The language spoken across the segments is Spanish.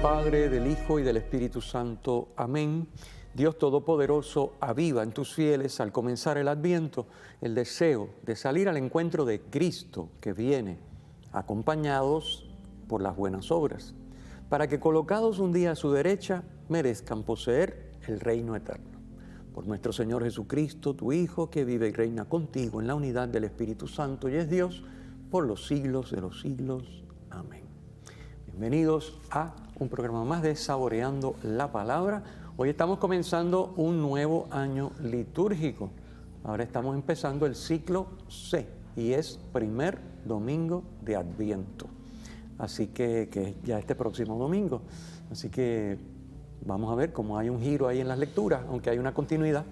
Padre, del Hijo y del Espíritu Santo. Amén. Dios Todopoderoso, aviva en tus fieles al comenzar el Adviento el deseo de salir al encuentro de Cristo que viene, acompañados por las buenas obras, para que colocados un día a su derecha merezcan poseer el reino eterno. Por nuestro Señor Jesucristo, tu Hijo, que vive y reina contigo en la unidad del Espíritu Santo y es Dios por los siglos de los siglos. Amén. Bienvenidos a un programa más de Saboreando la Palabra. Hoy estamos comenzando un nuevo año litúrgico. Ahora estamos empezando el ciclo C y es primer domingo de Adviento. Así que ya este próximo domingo. Así que vamos a ver cómo hay un giro ahí en las lecturas, aunque hay una continuidad.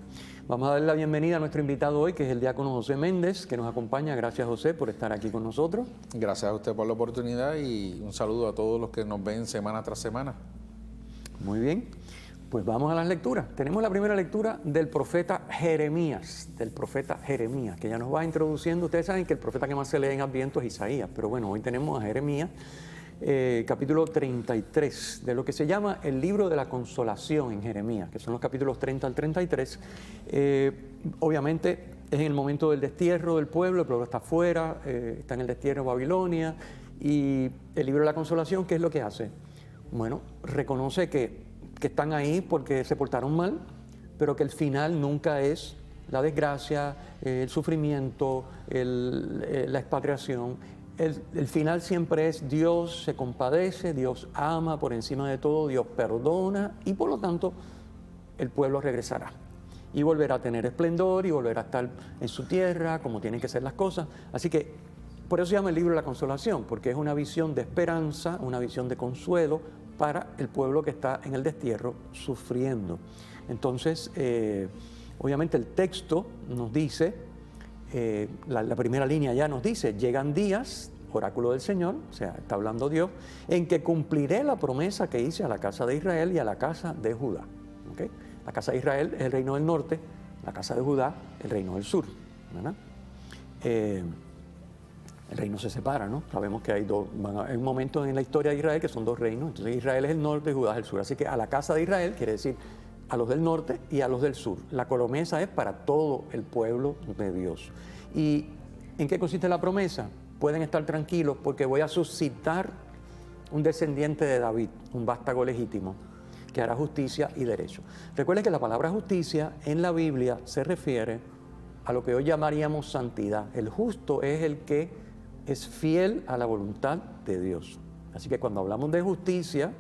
Vamos a darle la bienvenida a nuestro invitado hoy, que es el diácono José Méndez, que nos acompaña. Gracias, José, por estar aquí con nosotros. Gracias a usted por la oportunidad y un saludo a todos los que nos ven semana tras semana. Muy bien, pues vamos a las lecturas. Tenemos la primera lectura del profeta Jeremías, que ya nos va introduciendo. Ustedes saben que el profeta que más se lee en Adviento es Isaías, pero bueno, hoy tenemos a Jeremías, capítulo 33, de lo que se llama el libro de la consolación en Jeremías, que son los capítulos 30 al 33. Obviamente es en el momento del destierro del pueblo, el pueblo está afuera, está en el destierro de Babilonia, y el libro de la consolación, ¿qué es lo que hace? Bueno, reconoce que están ahí porque se portaron mal, pero que el final nunca es la desgracia, el sufrimiento, la expatriación. El final siempre es Dios se compadece, Dios ama por encima de todo, Dios perdona y por lo tanto el pueblo regresará y volverá a tener esplendor y volverá a estar en su tierra como tienen que ser las cosas. Así que por eso se llama el libro de la consolación, porque es una visión de esperanza, una visión de consuelo para el pueblo que está en el destierro sufriendo. Entonces, obviamente el texto nos dice, la primera línea ya nos dice, llegan días, oráculo del Señor, o sea, está hablando Dios, en que cumpliré la promesa que hice a la casa de Israel y a la casa de Judá. ¿Okay? La casa de Israel es el reino del norte, la casa de Judá el reino del sur, ¿verdad? El reino se separa, ¿no? Sabemos que hay un momento en la historia de Israel que son dos reinos, entonces Israel es el norte y Judá es el sur, así que a la casa de Israel quiere decir a los del norte y a los del sur. La promesa es para todo el pueblo de Dios. ¿Y en qué consiste la promesa? Pueden estar tranquilos porque voy a suscitar un descendiente de David, un vástago legítimo, que hará justicia y derecho. Recuerden que la palabra justicia en la Biblia se refiere a lo que hoy llamaríamos santidad. El justo es el que es fiel a la voluntad de Dios. Así que cuando hablamos de justicia,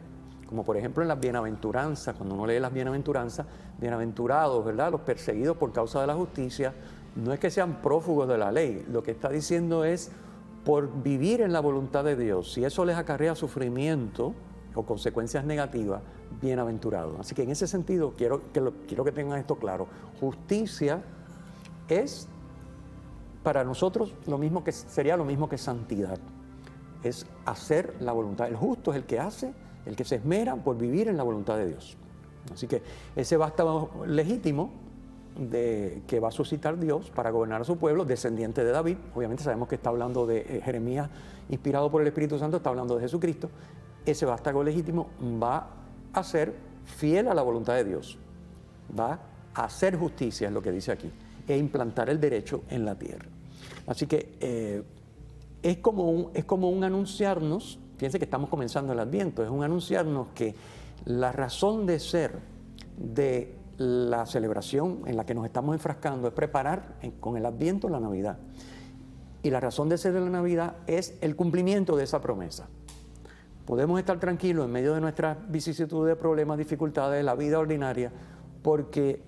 como por ejemplo en las bienaventuranzas, cuando uno lee las bienaventuranzas, bienaventurados, ¿verdad? Los perseguidos por causa de la justicia, no es que sean prófugos de la ley, lo que está diciendo es por vivir en la voluntad de Dios. Si eso les acarrea sufrimiento o consecuencias negativas, bienaventurados. Así que en ese sentido quiero que tengan esto claro. Justicia es para nosotros sería lo mismo que santidad. Es hacer la voluntad. El justo es el que hace, el que se esmera por vivir en la voluntad de Dios. Así que ese vástago legítimo que va a suscitar Dios para gobernar a su pueblo, descendiente de David, obviamente sabemos que está hablando de Jeremías, inspirado por el Espíritu Santo, está hablando de Jesucristo. Ese vástago legítimo va a ser fiel a la voluntad de Dios, va a hacer justicia, es lo que dice aquí, e implantar el derecho en la tierra. Así que es como un anunciarnos. Fíjense que estamos comenzando el Adviento, es un anunciarnos que la razón de ser de la celebración en la que nos estamos enfrascando es preparar con el Adviento la Navidad. Y la razón de ser de la Navidad es el cumplimiento de esa promesa. Podemos estar tranquilos en medio de nuestras vicisitudes, problemas, dificultades, la vida ordinaria, porque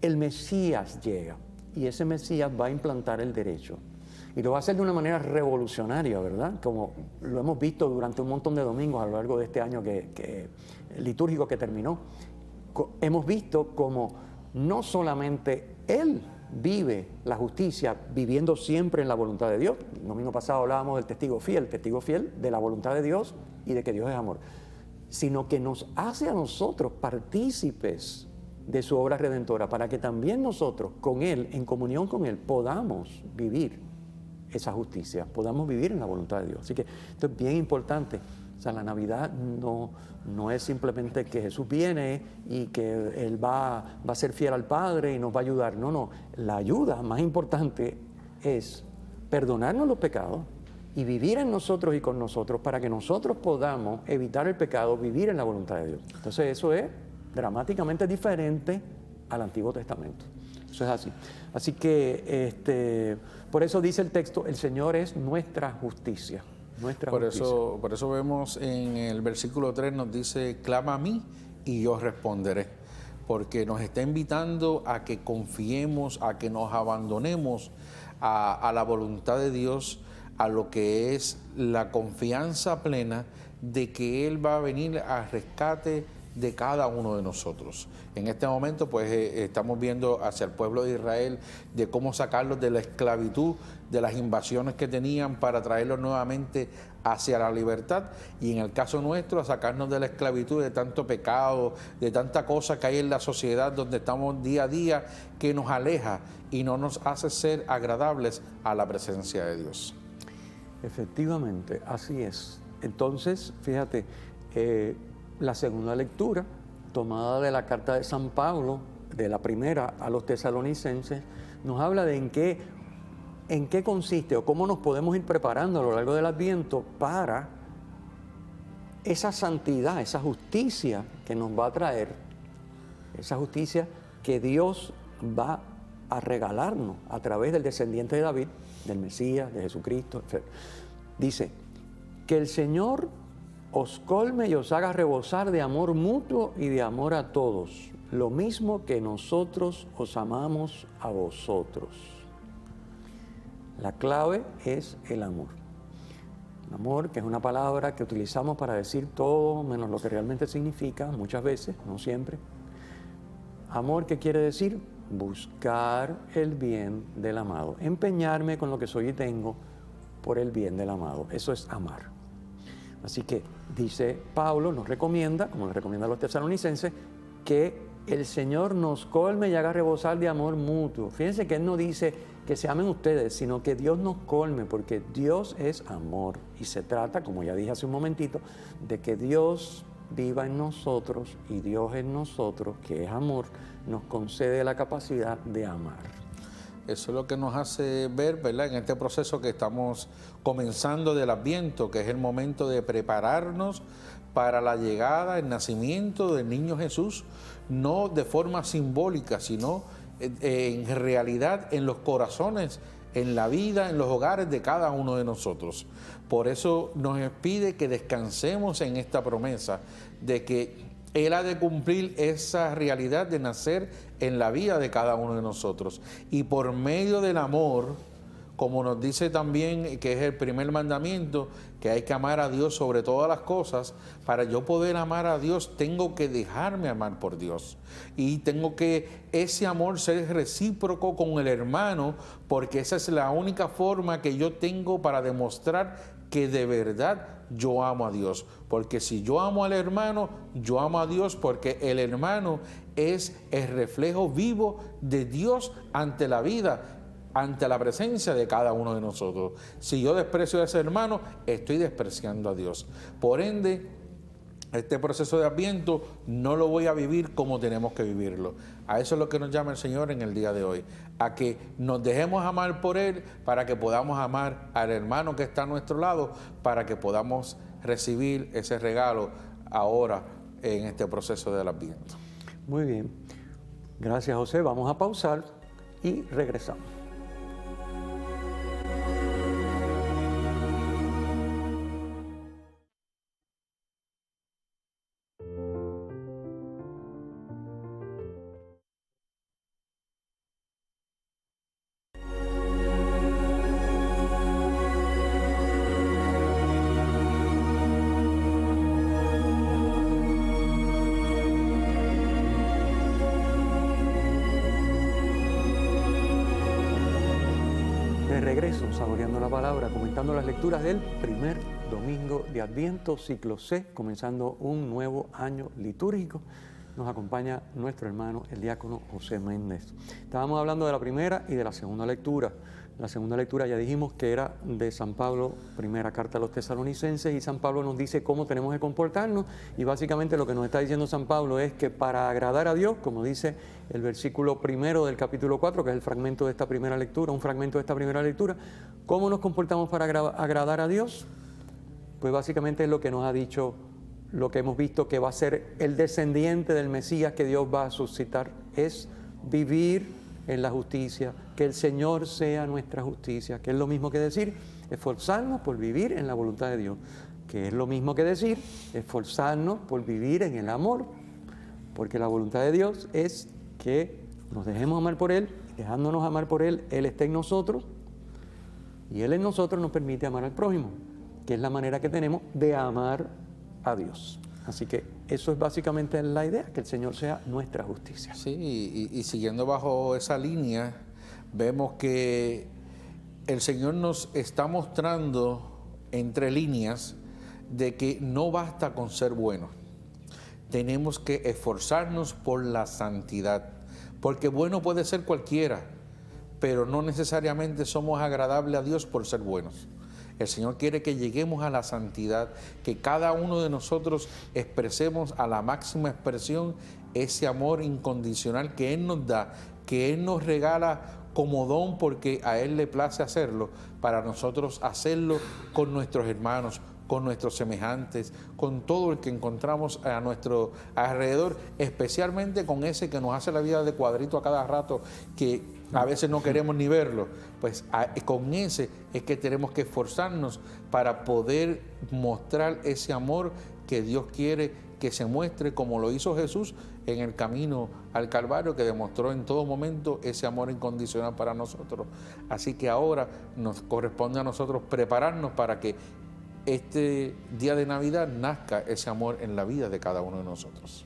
el Mesías llega y ese Mesías va a implantar el derecho. Y lo va a hacer de una manera revolucionaria, ¿verdad? Como lo hemos visto durante un montón de domingos a lo largo de este año litúrgico que terminó. Hemos visto como no solamente Él vive la justicia, viviendo siempre en la voluntad de Dios. El domingo pasado hablábamos del testigo fiel de la voluntad de Dios y de que Dios es amor, sino que nos hace a nosotros partícipes de su obra redentora, para que también nosotros, con Él, en comunión con Él, podamos vivir esa justicia, podamos vivir en la voluntad de Dios. Así que esto es bien importante. O sea, la Navidad no es simplemente que Jesús viene y que Él va a ser fiel al Padre y nos va a ayudar. No, la ayuda más importante es perdonarnos los pecados y vivir en nosotros y con nosotros para que nosotros podamos evitar el pecado, vivir en la voluntad de Dios. Entonces eso es dramáticamente diferente al Antiguo Testamento. Eso es así. Así que por eso dice el texto, el Señor es nuestra justicia. Por eso vemos en el versículo 3 nos dice, clama a mí y yo responderé. Porque nos está invitando a que confiemos, a que nos abandonemos a la voluntad de Dios, a lo que es la confianza plena de que Él va a venir al rescate de cada uno de nosotros. En este momento pues estamos viendo hacia el pueblo de Israel de cómo sacarlos de la esclavitud, de las invasiones que tenían para traerlos nuevamente hacia la libertad, y en el caso nuestro a sacarnos de la esclavitud, de tanto pecado, de tanta cosa que hay en la sociedad donde estamos día a día, que nos aleja y no nos hace ser agradables a la presencia de Dios. Efectivamente, así es. Entonces, fíjate, la segunda lectura, tomada de la carta de San Pablo, de la primera a los tesalonicenses, nos habla de en qué consiste o cómo nos podemos ir preparando a lo largo del Adviento para esa santidad, esa justicia que nos va a traer, esa justicia que Dios va a regalarnos a través del descendiente de David, del Mesías, de Jesucristo, etc. Dice, que el Señor os colme y os haga rebosar de amor mutuo y de amor a todos, lo mismo que nosotros os amamos a vosotros. La clave es el amor. El amor, que es una palabra que utilizamos para decir todo menos lo que realmente significa, muchas veces, no siempre. Amor, ¿qué quiere decir? Buscar el bien del amado, empeñarme con lo que soy y tengo por el bien del amado. Eso es amar. Así que dice Pablo, nos recomienda, como le recomienda a los tesalonicenses, que el Señor nos colme y haga rebosar de amor mutuo. Fíjense que Él no dice que se amen ustedes, sino que Dios nos colme, porque Dios es amor. Y se trata, como ya dije hace un momentito, de que Dios viva en nosotros y Dios en nosotros, que es amor, nos concede la capacidad de amar. Eso es lo que nos hace ver, ¿verdad?, en este proceso que estamos comenzando del Adviento, que es el momento de prepararnos para la llegada, el nacimiento del niño Jesús, no de forma simbólica, sino en realidad en los corazones, en la vida, en los hogares de cada uno de nosotros. Por eso nos pide que descansemos en esta promesa de que Él ha de cumplir esa realidad de nacer en la vida de cada uno de nosotros. Y por medio del amor, como nos dice también que es el primer mandamiento, que hay que amar a Dios sobre todas las cosas, para yo poder amar a Dios tengo que dejarme amar por Dios. Y tengo que ese amor ser recíproco con el hermano, porque esa es la única forma que yo tengo para demostrar que de verdad yo amo a Dios. Porque si yo amo al hermano, yo amo a Dios, porque el hermano es el reflejo vivo de Dios ante la vida, ante la presencia de cada uno de nosotros. Si yo desprecio a ese hermano, estoy despreciando a Dios. Por ende, este proceso de Adviento no lo voy a vivir como tenemos que vivirlo. A eso es lo que nos llama el Señor en el día de hoy, a que nos dejemos amar por Él, para que podamos amar al hermano que está a nuestro lado, para que podamos recibir ese regalo ahora en este proceso del Adviento. Muy bien. Gracias, José. Vamos a pausar y regresamos. Regreso, saboreando la palabra, comentando las lecturas del primer domingo de Adviento, ciclo C, comenzando un nuevo año litúrgico. nos acompaña nuestro hermano, el diácono José Méndez. Estábamos hablando de la primera y de la segunda lectura. La segunda lectura ya dijimos que era de San Pablo, primera carta a los tesalonicenses, y San Pablo nos dice cómo tenemos que comportarnos, y básicamente lo que nos está diciendo San Pablo es que para agradar a Dios, como dice el versículo primero del capítulo 4, que es el fragmento de esta primera lectura, un fragmento de esta primera lectura, ¿cómo nos comportamos para agradar a Dios? Pues básicamente es lo que nos ha dicho, lo que hemos visto que va a ser el descendiente del Mesías que Dios va a suscitar, es vivir en la justicia, que el Señor sea nuestra justicia, que es lo mismo que decir, esforzarnos por vivir en la voluntad de Dios, que es lo mismo que decir, esforzarnos por vivir en el amor, porque la voluntad de Dios es que nos dejemos amar por Él, dejándonos amar por Él, Él está en nosotros, y Él en nosotros nos permite amar al prójimo, que es la manera que tenemos de amar a Dios. Así que eso es básicamente la idea, que el Señor sea nuestra justicia. Sí, y siguiendo bajo esa línea, vemos que el Señor nos está mostrando entre líneas de que no basta con ser buenos. Tenemos que esforzarnos por la santidad, porque bueno puede ser cualquiera, pero no necesariamente somos agradables a Dios por ser buenos. El Señor quiere que lleguemos a la santidad, que cada uno de nosotros expresemos a la máxima expresión ese amor incondicional que Él nos da, que Él nos regala como don porque a Él le place hacerlo, para nosotros hacerlo con nuestros hermanos, con nuestros semejantes, con todo el que encontramos a nuestro alrededor, especialmente con ese que nos hace la vida de cuadrito a cada rato, que a veces no queremos ni verlo. Pues con ese es que tenemos que esforzarnos para poder mostrar ese amor que Dios quiere que se muestre, como lo hizo Jesús en el camino al Calvario, que demostró en todo momento ese amor incondicional para nosotros. Así que ahora nos corresponde a nosotros prepararnos para que este día de Navidad nazca ese amor en la vida de cada uno de nosotros.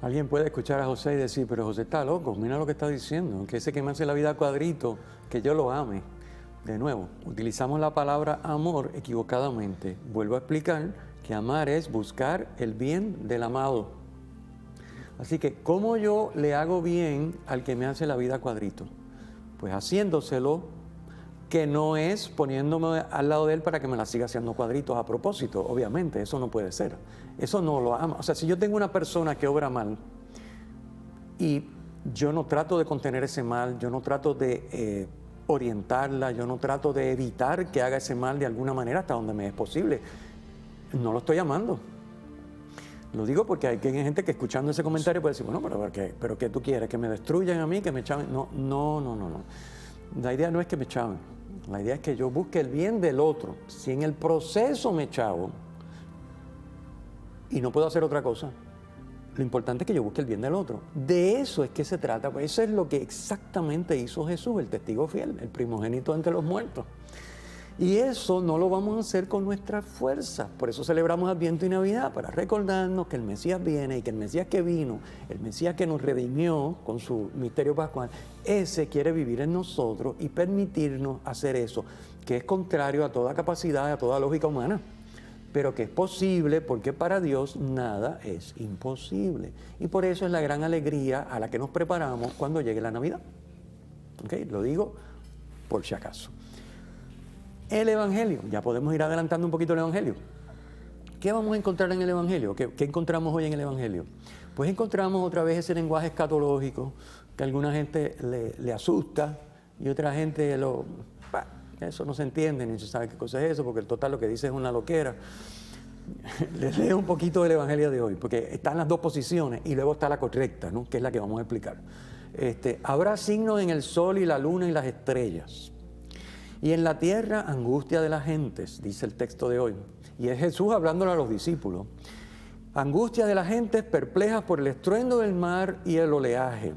Alguien puede escuchar a José y decir, pero José está loco, mira lo que está diciendo, que ese que me hace la vida a cuadrito, que yo lo ame. De nuevo, utilizamos la palabra amor equivocadamente. Vuelvo a explicar que amar es buscar el bien del amado. Así que, ¿cómo yo le hago bien al que me hace la vida a cuadrito? Pues haciéndoselo, que no es poniéndome al lado de él para que me la siga haciendo cuadritos a propósito, obviamente, eso no puede ser. Eso no lo ama. O sea, si yo tengo una persona que obra mal y yo no trato de contener ese mal, yo no trato de orientarla, yo no trato de evitar que haga ese mal de alguna manera hasta donde me es posible, no lo estoy amando. Lo digo porque hay gente que escuchando ese comentario puede decir, bueno, pero ¿qué tú quieres? ¿Que me destruyan a mí? ¿Que me echaven? No. La idea no es que me echaven. La idea es que yo busque el bien del otro. Si en el proceso me chavo y no puedo hacer otra cosa, lo importante es que yo busque el bien del otro. De eso es que se trata. Pues eso es lo que exactamente hizo Jesús, el testigo fiel, el primogénito entre los muertos. Y eso no lo vamos a hacer con nuestras fuerzas. Por eso celebramos Adviento y Navidad, para recordarnos que el Mesías viene y que el Mesías que vino, el Mesías que nos redimió con su misterio pascual, ese quiere vivir en nosotros y permitirnos hacer eso, que es contrario a toda capacidad, a toda lógica humana, pero que es posible porque para Dios nada es imposible. Y por eso es la gran alegría a la que nos preparamos cuando llegue la Navidad. ¿Okay? Lo digo por si acaso. El Evangelio, ya podemos ir adelantando un poquito el Evangelio. ¿Qué vamos a encontrar en el Evangelio? ¿Qué encontramos hoy en el Evangelio? Pues encontramos otra vez ese lenguaje escatológico que a alguna gente le asusta y otra gente eso no se entiende ni se sabe qué cosa es eso, porque el total lo que dice es una loquera. Les leo un poquito del Evangelio de hoy, porque están las dos posiciones y luego está la correcta, ¿no? Que es la que vamos a explicar. Habrá signos en el sol y la luna y las estrellas. Y en la tierra, angustia de las gentes, dice el texto de hoy. Y es Jesús hablándole a los discípulos. Angustia de las gentes perplejas por el estruendo del mar y el oleaje,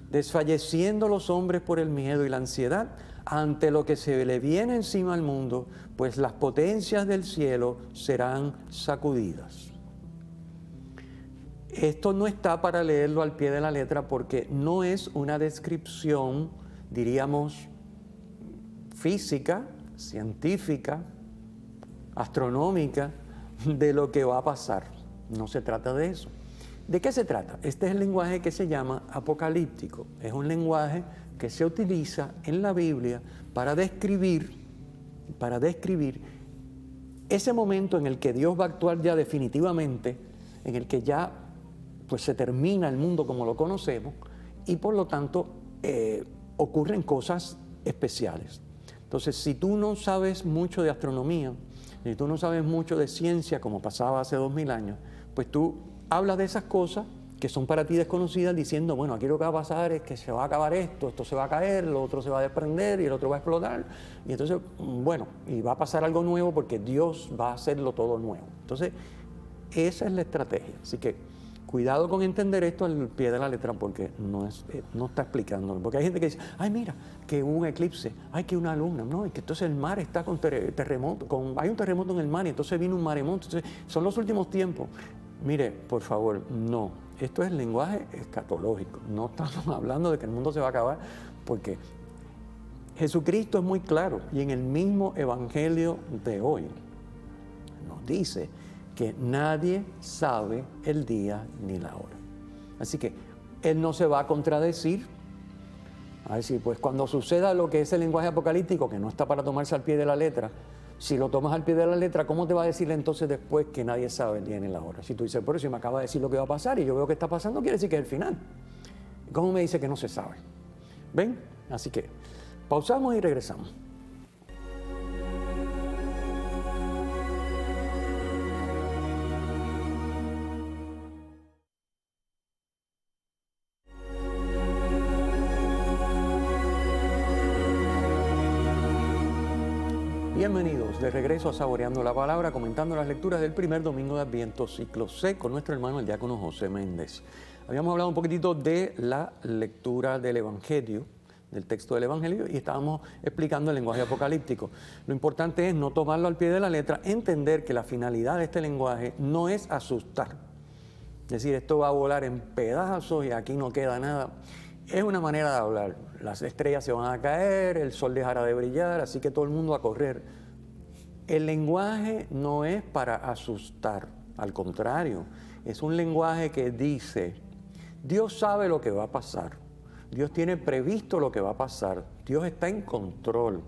desfalleciendo los hombres por el miedo y la ansiedad ante lo que se le viene encima al mundo, pues las potencias del cielo serán sacudidas. Esto no está para leerlo al pie de la letra porque no es una descripción, diríamos, física, científica, astronómica, de lo que va a pasar. No se trata de eso. ¿De qué se trata? Este es el lenguaje que se llama apocalíptico. Es un lenguaje que se utiliza en la Biblia para describir ese momento en el que Dios va a actuar ya definitivamente, en el que ya pues, se termina el mundo como lo conocemos y por lo tanto ocurren cosas especiales. Entonces, si tú no sabes mucho de astronomía, si tú no sabes mucho de ciencia, como pasaba hace 2000 años, pues tú hablas de esas cosas que son para ti desconocidas diciendo, bueno, aquí lo que va a pasar es que se va a acabar esto se va a caer, lo otro se va a desprender y el otro va a explotar. Y entonces, bueno, y va a pasar algo nuevo porque Dios va a hacerlo todo nuevo. Entonces, esa es la estrategia. Así que cuidado con entender esto al pie de la letra porque no está explicándolo. Porque hay gente que dice, ay, mira, que hubo un eclipse, ay, que una luna, no, y que entonces el mar está con terremoto, hay un terremoto en el mar y entonces vino un maremoto, entonces son los últimos tiempos. Mire, por favor, no. Esto es lenguaje escatológico. No estamos hablando de que el mundo se va a acabar, porque Jesucristo es muy claro y en el mismo evangelio de hoy nos dice que nadie sabe el día ni la hora. Así que Él no se va a contradecir. A decir, pues cuando suceda lo que es el lenguaje apocalíptico, que no está para tomarse al pie de la letra, si lo tomas al pie de la letra, ¿cómo te va a decir entonces después que nadie sabe el día ni la hora? Si tú dices, por eso me acaba de decir lo que va a pasar y yo veo que está pasando, quiere decir que es el final. ¿Cómo me dice que no se sabe? ¿Ven? Así que pausamos y regresamos. Bienvenidos de regreso a Saboreando la Palabra, comentando las lecturas del primer domingo de Adviento, ciclo C, con nuestro hermano el diácono José Méndez. Habíamos hablado un poquitito de la lectura del Evangelio, del texto del Evangelio, y estábamos explicando el lenguaje apocalíptico. Lo importante es no tomarlo al pie de la letra, entender que la finalidad de este lenguaje no es asustar. Es decir, esto va a volar en pedazos y aquí no queda nada. Es una manera de hablar. Las estrellas se van a caer, el sol dejará de brillar, así que todo el mundo a correr. El lenguaje no es para asustar, al contrario, es un lenguaje que dice, Dios sabe lo que va a pasar, Dios tiene previsto lo que va a pasar, Dios está en control.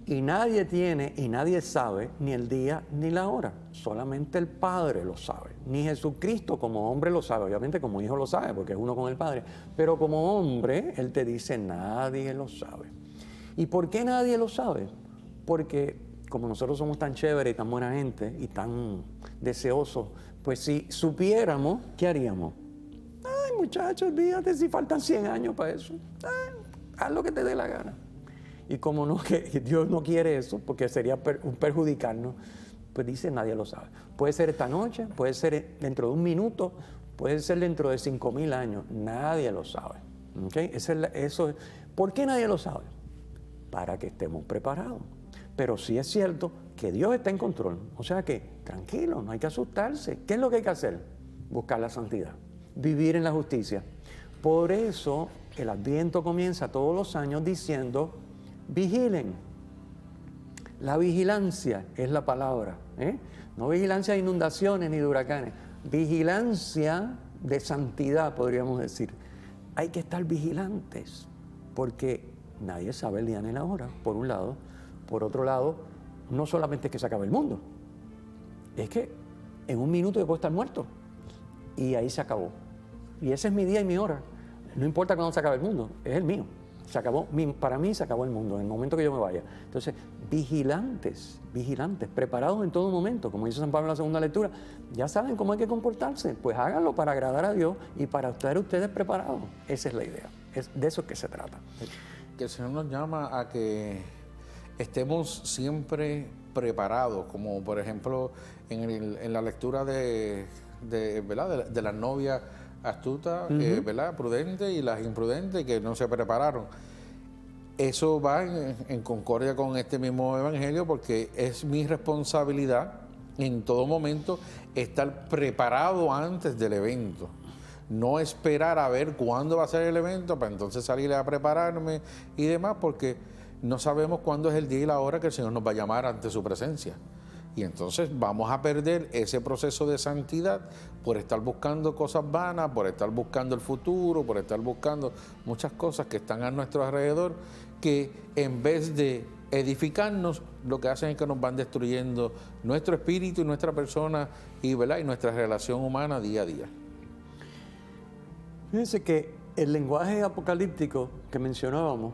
Y nadie tiene y nadie sabe ni el día ni la hora, solamente el Padre lo sabe. Ni Jesucristo como hombre lo sabe, obviamente como hijo lo sabe porque es uno con el Padre, pero como hombre Él te dice nadie lo sabe. ¿Y por qué nadie lo sabe? Porque como nosotros somos tan chéveres y tan buena gente y tan deseosos, pues si supiéramos, ¿qué haríamos? Ay, muchachos, olvídate si faltan 100 años para eso. Ay, haz lo que te dé la gana. Y como no, que Dios no quiere eso, porque sería perjudicarnos, pues dice nadie lo sabe. Puede ser esta noche, puede ser dentro de un minuto, puede ser dentro de 5000 años, nadie lo sabe. ¿Okay? ¿Por qué nadie lo sabe? Para que estemos preparados. Pero sí es cierto que Dios está en control, o sea que tranquilo, no hay que asustarse. ¿Qué es lo que hay que hacer? Buscar la santidad, vivir en la justicia. Por eso el Adviento comienza todos los años diciendo, vigilen. La vigilancia es la palabra, no vigilancia de inundaciones ni de huracanes, vigilancia de santidad, podríamos decir. Hay que estar vigilantes, porque nadie sabe el día ni la hora, por un lado. Por otro lado, no solamente es que se acabe el mundo, es que en un minuto yo puedo estar muerto, y ahí se acabó. Y ese es mi día y mi hora. No importa cuándo se acabe el mundo, es el mío. Se acabó, para mí se acabó el mundo en el momento que yo me vaya. Entonces, vigilantes, preparados en todo momento, como dice San Pablo en la segunda lectura, ya saben cómo hay que comportarse, pues háganlo para agradar a Dios y para estar ustedes preparados. Esa es la idea, es de eso que se trata. Que el Señor nos llama a que estemos siempre preparados, como por ejemplo en la lectura de las novias astutas, ¿verdad? Prudentes y las imprudentes que no se prepararon. Eso va en concordia con este mismo evangelio, porque es mi responsabilidad en todo momento estar preparado antes del evento. No esperar a ver cuándo va a ser el evento para entonces salir a prepararme y demás, porque no sabemos cuándo es el día y la hora que el Señor nos va a llamar ante su presencia. Y entonces vamos a perder ese proceso de santidad por estar buscando cosas vanas, por estar buscando el futuro, por estar buscando muchas cosas que están a nuestro alrededor, que en vez de edificarnos, lo que hacen es que nos van destruyendo nuestro espíritu y nuestra persona y, ¿verdad?, y nuestra relación humana día a día. Fíjense que el lenguaje apocalíptico que mencionábamos,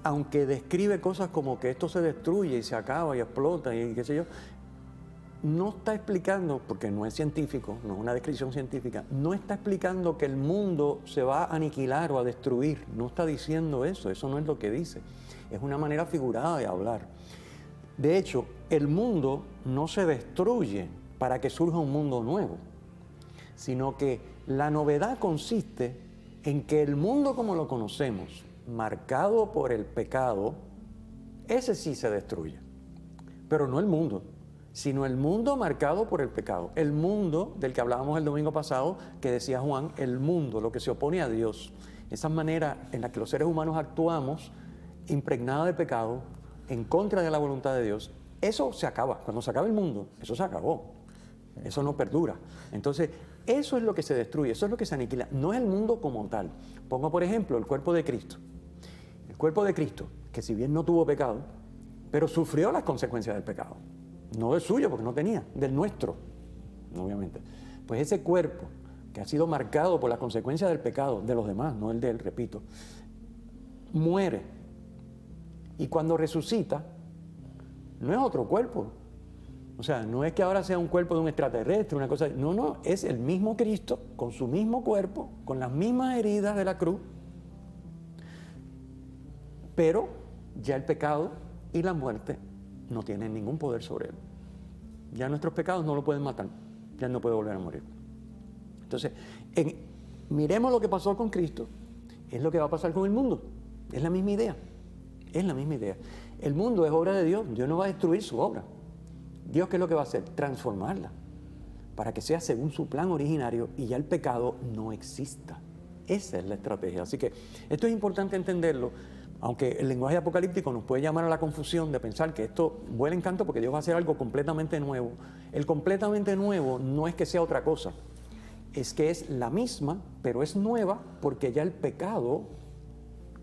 aunque describe cosas como que esto se destruye y se acaba y explota y qué sé yo, no está explicando, porque no es científico, no es una descripción científica, no está explicando que el mundo se va a aniquilar o a destruir, no está diciendo eso no es lo que dice, es una manera figurada de hablar. De hecho, el mundo no se destruye para que surja un mundo nuevo, sino que la novedad consiste en que el mundo como lo conocemos, marcado por el pecado, ese sí se destruye, pero no el mundo, sino el mundo marcado por el pecado, el mundo del que hablábamos el domingo pasado, que decía Juan, el mundo, lo que se opone a Dios, esa manera en la que los seres humanos actuamos, impregnada de pecado, en contra de la voluntad de Dios, eso se acaba. Cuando se acaba el mundo, eso se acabó, eso no perdura. Entonces, eso es lo que se destruye, eso es lo que se aniquila, no es el mundo como tal. Pongo por ejemplo el cuerpo de Cristo. El cuerpo de Cristo, que si bien no tuvo pecado, pero sufrió las consecuencias del pecado. No del suyo, porque no tenía, del nuestro, obviamente. Pues ese cuerpo, que ha sido marcado por las consecuencias del pecado de los demás, no el de él, repito, muere. Y cuando resucita, no es otro cuerpo. O sea, no es que ahora sea un cuerpo de un extraterrestre, una cosa. No, es el mismo Cristo, con su mismo cuerpo, con las mismas heridas de la cruz, pero ya el pecado y la muerte no tienen ningún poder sobre él. Ya nuestros pecados no lo pueden matar, ya no puede volver a morir. Entonces, miremos lo que pasó con Cristo, es lo que va a pasar con el mundo, es la misma idea, es la misma idea. El mundo es obra de Dios, Dios no va a destruir su obra. Dios, ¿qué es lo que va a hacer? Transformarla, para que sea según su plan originario y ya el pecado no exista. Esa es la estrategia. Así que esto es importante entenderlo, aunque el lenguaje apocalíptico nos puede llamar a la confusión de pensar que esto vuela en canto porque Dios va a hacer algo completamente nuevo. El completamente nuevo no es que sea otra cosa, es que es la misma, pero es nueva porque ya el pecado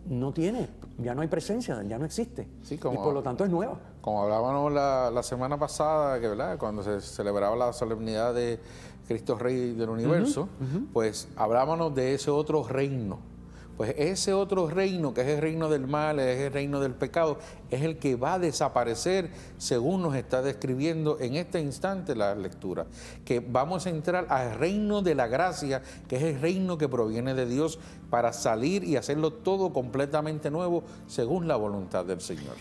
no tiene, ya no hay presencia, ya no existe. Sí, y por lo tanto es nueva. Como hablábamos la semana pasada, que, ¿verdad?, cuando se celebraba la solemnidad de Cristo Rey del Universo, pues hablábamos de ese otro reino. Pues ese otro reino, que es el reino del mal, es el reino del pecado, es el que va a desaparecer, según nos está describiendo en este instante la lectura. Que vamos a entrar al reino de la gracia, que es el reino que proviene de Dios, para salir y hacerlo todo completamente nuevo, según la voluntad del Señor.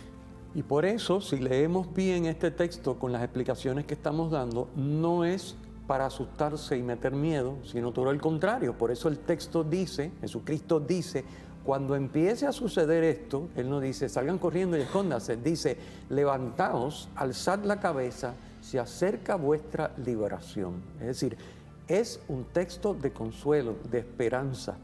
Y por eso, si leemos bien este texto con las explicaciones que estamos dando, no es para asustarse y meter miedo, sino todo el contrario. Por eso el texto dice, Jesucristo dice, cuando empiece a suceder esto, Él no dice, salgan corriendo y escóndanse, dice, levantaos, alzad la cabeza, se acerca vuestra liberación. Es decir, es un texto de consuelo, de esperanza.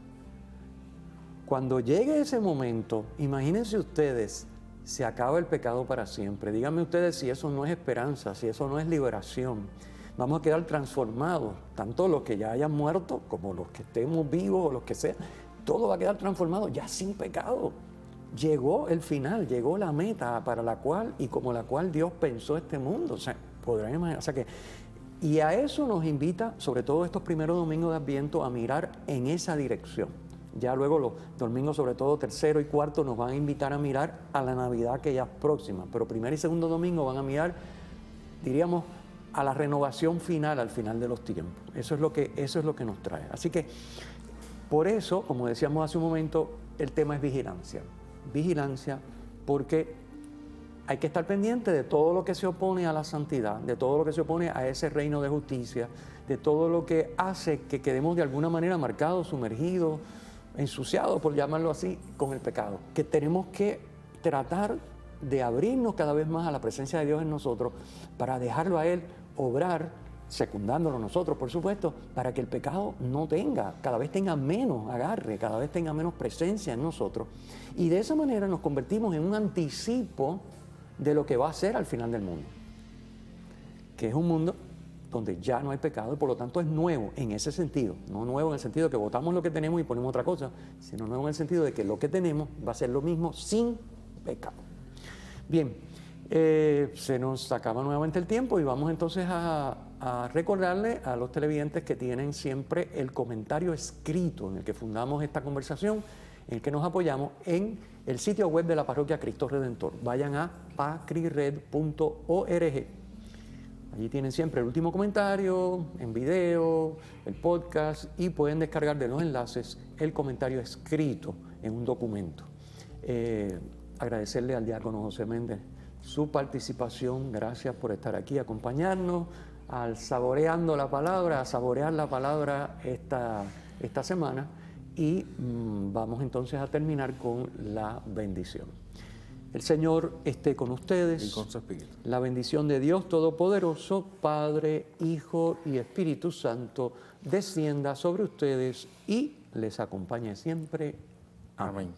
Cuando llegue ese momento, imagínense ustedes, se acaba el pecado para siempre. Díganme ustedes si eso no es esperanza, si eso no es liberación. Vamos a quedar transformados, tanto los que ya hayan muerto como los que estemos vivos o los que sea. Todo va a quedar transformado ya sin pecado. Llegó el final, llegó la meta para la cual y como la cual Dios pensó este mundo. O sea, podrán imaginar. O sea que, y a eso nos invita, sobre todo estos primeros domingos de Adviento, a mirar en esa dirección. Ya luego los domingos, sobre todo tercero y cuarto, nos van a invitar a mirar a la Navidad que ya es próxima. Pero primer y segundo domingo van a mirar, diríamos, a la renovación final, al final de los tiempos. Eso es lo que nos trae. Así que, por eso, como decíamos hace un momento, el tema es vigilancia. Vigilancia porque hay que estar pendiente de todo lo que se opone a la santidad, de todo lo que se opone a ese reino de justicia, de todo lo que hace que quedemos de alguna manera marcados, sumergidos, ensuciados, por llamarlo así, con el pecado. Que tenemos que tratar de abrirnos cada vez más a la presencia de Dios en nosotros para dejarlo a Él obrar, secundándolo nosotros, por supuesto, para que el pecado no tenga, cada vez tenga menos agarre, cada vez tenga menos presencia en nosotros. Y de esa manera nos convertimos en un anticipo de lo que va a ser al final del mundo. que es un mundo donde ya no hay pecado y por lo tanto es nuevo en ese sentido. No nuevo en el sentido de que votamos lo que tenemos y ponemos otra cosa, sino nuevo en el sentido de que lo que tenemos va a ser lo mismo sin pecado. Bien, se nos acaba nuevamente el tiempo y vamos entonces a recordarle a los televidentes que tienen siempre el comentario escrito en el que fundamos esta conversación, en el que nos apoyamos en el sitio web de la Parroquia Cristo Redentor. Vayan a pacrired.org. Allí tienen siempre el último comentario, en video, el podcast y pueden descargar de los enlaces el comentario escrito en un documento. Agradecerle al diácono José Méndez su participación, gracias por estar aquí, acompañarnos, al saboreando la palabra, a saborear la palabra esta semana y vamos entonces a terminar con la bendición. El Señor esté con ustedes. Y con su espíritu. La bendición de Dios Todopoderoso, Padre, Hijo y Espíritu Santo, descienda sobre ustedes y les acompañe siempre. Amén.